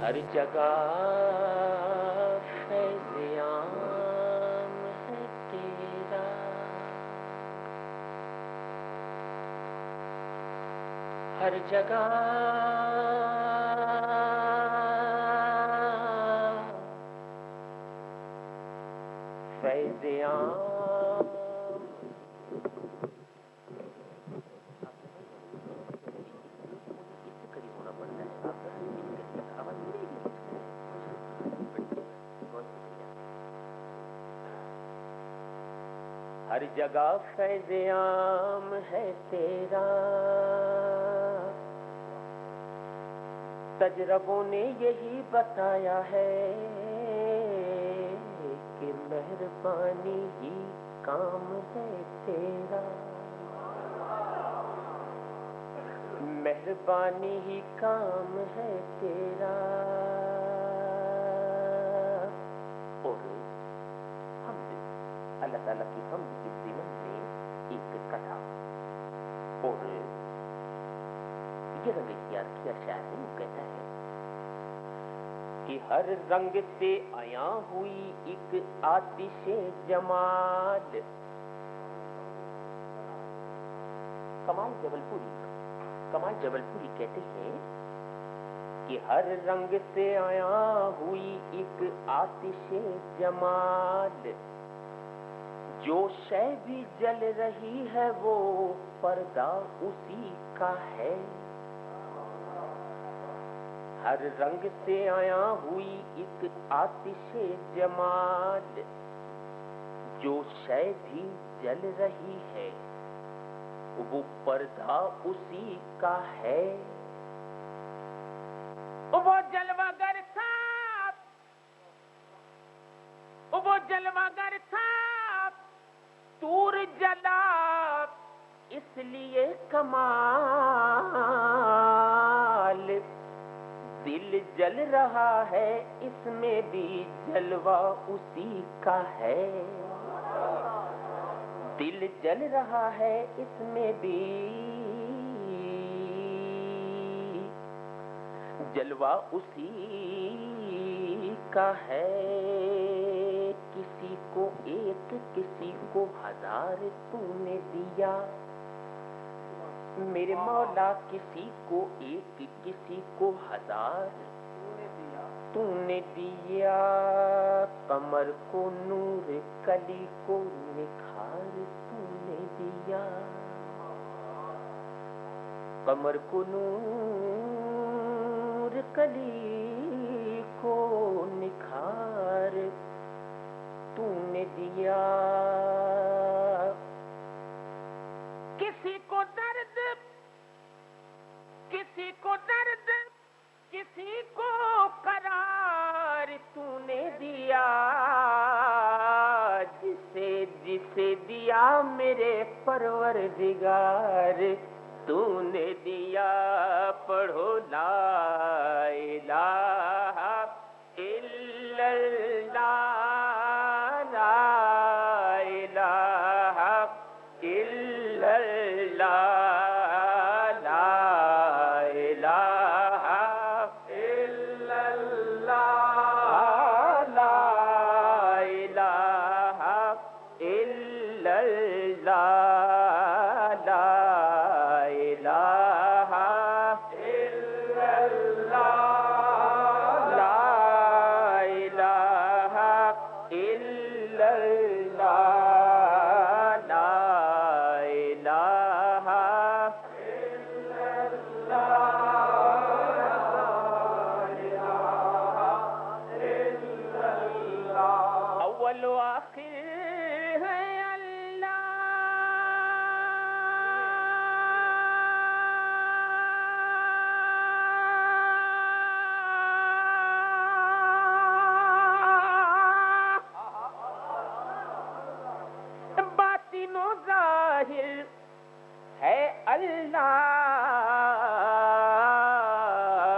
ہر جگہ فیض عام ہے تیرا، ہر جگہ فیض عام۔ ہر جگہ فیض عام ہے تیرا، تجربوں نے یہی بتایا ہے کہ مہربانی ہی کام ہے تیرا، مہربانی ہی کام ہے تیرا۔ اور اللہ تعالیٰ کی حمد کے ضمن میں ایک کتھا اور یہ رنگ اختیار کیا شاعر نے، وہ کہتا ہے کہ ہر رنگ سے عیاں ہوئی ایک آتش جمال، کمال جبل پوری کہتے ہیں کہ ہر رنگ سے عیاں ہوئی ایک آتش جمال، جو شے بھی جل رہی ہے وہ پردہ اسی کا ہے، ہر رنگ سے عیاں ہوئی ایک آتش جمال، جو شے بھی جل رہی ہے وہ پردہ اسی کا ہے۔ وہ جلوہ گر تھا، وہ جلوہ گر تھا، تور جلا اس لیے کمال، دل جل رہا ہے اس میں بھی جلوہ اسی کا ہے، دل جل رہا ہے اس میں بھی جلوہ اسی کا ہے، کسی کو ایک کسی کو ہزار تو نے دیا میرے مولا، کسی کو ایک کسی کو ہزار تو نے دیا، قمر کو نور کلی کو نکھار تو نے دیا، قمر کو نور کلی کو نکھار تو نے دیا، کسی کو درد کسی کو درد کسی کو قرار تو نے دیا، جسے دیا میرے پروردگار تو نے دیا، پڑھو لا الہ الا اللہ، لا الہ الا اللہ،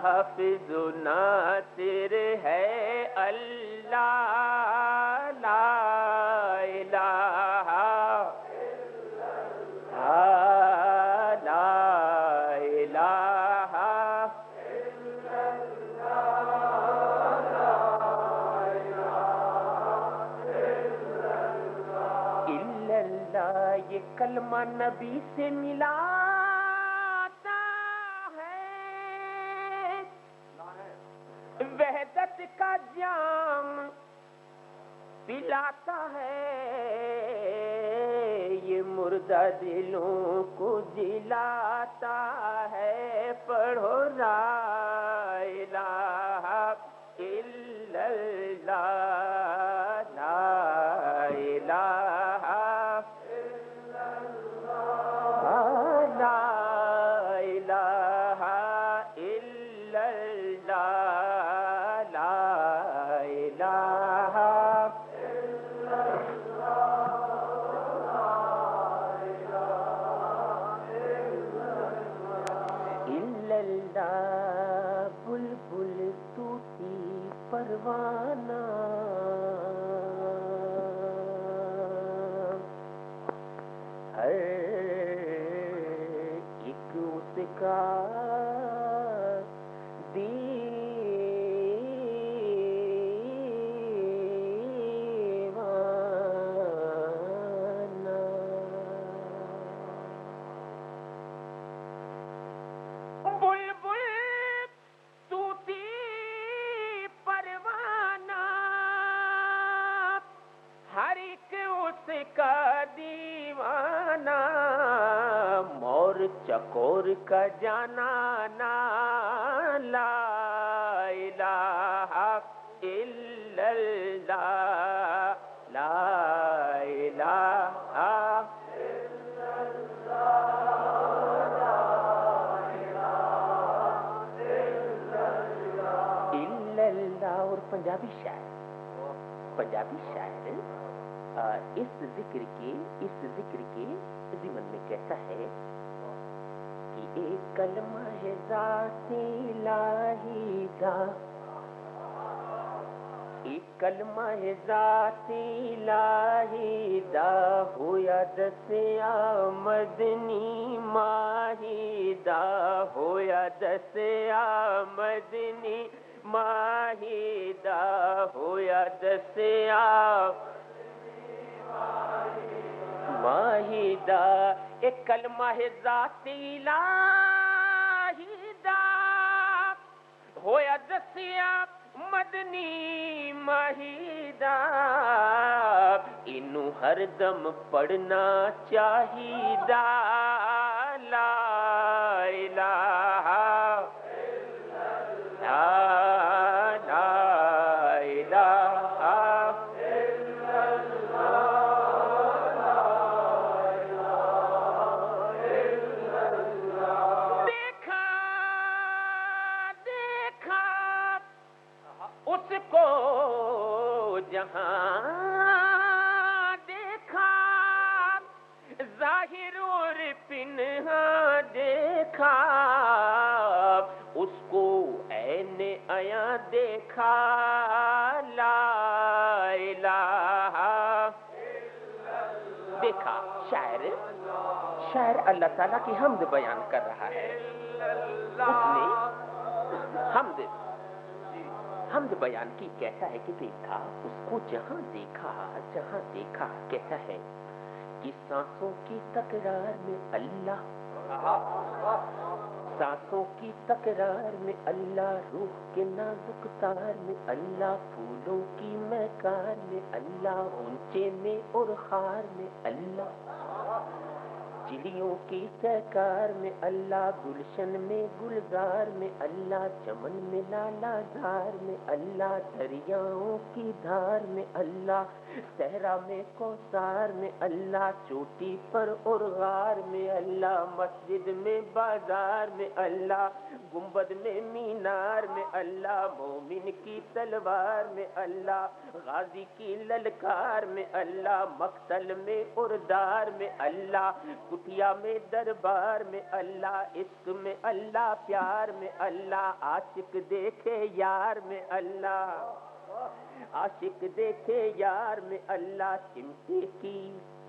حافظ و ناصر ہے اللہ، لا الہ لا الہ الا اللہ، کلمہ نبی سے ملاتا ہے، وحدت کا جام پلاتا ہے، یہ مردہ دلوں کو جلاتا ہے، پڑھو لا الہ الا اللہ، لا الہ الا اللہ، لا الہ الا اللہ، لا الہ بلبل طوطی پروانہ، ہر ایک اس کا دیوانہ، بلبل طوطی پروانہ، ہر ایک اس کا دیوانہ، مور چکور کا جانانا، لا الہ الا اللہ، لا الہ اور پنجابی شاعر اس ذکر کے ضمن میں کہتا ہے کہ ایک کلمہ ہے ذات الہی دا، ایک کلمہ ہے ذات الہی دا، ہویا دسیا مدنی ماہی دا، ہویا دسیا مدنی ماہی دا، ہویا دسیا ماہی دا، ایک کلمہ ہے ذات الہی دا، ہویا دسیا مدنی ماہی دا، انہوں ہر دم پڑھنا چاہیدا، لا الہ اس کو جہاں دیکھا، ظاہر اور پنہا دیکھا، اس کو عین عیاں دیکھا، لا الہ دیکھا۔ شاعر اللہ تعالیٰ کی حمد بیان کر رہا ہے، اس نے حمد بیان کی، کہتا ہے کہ دیکھا اس کو جہاں دیکھا کہتا ہے کہ سانسوں کی تکرار میں اللہ، سانسوں کی تکرار میں اللہ، روح کے نازک تار میں اللہ، پھولوں کی مہکار میں اللہ، اونچے میں اور خار میں اللہ، چڑیوں کی چہکار میں اللہ، گلشن میں گلزار میں اللہ، چمن میں لالا زار میں اللہ، دریاؤں کی دھار میں اللہ، صحرا میں کوثر میں اللہ، چوٹی پر اور غار میں اللہ، مسجد میں بازار میں اللہ، گنبد میں مینار میں اللہ، مومن کی تلوار میں اللہ، غازی کی للکار میں اللہ، مقتل میں اور دار میں اللہ، کٹیا میں دربار میں اللہ، عشق میں اللہ، پیار میں اللہ، عاشق دیکھے یار میں اللہ، عاشق دیکھے یار میں اللہ، چمٹے کی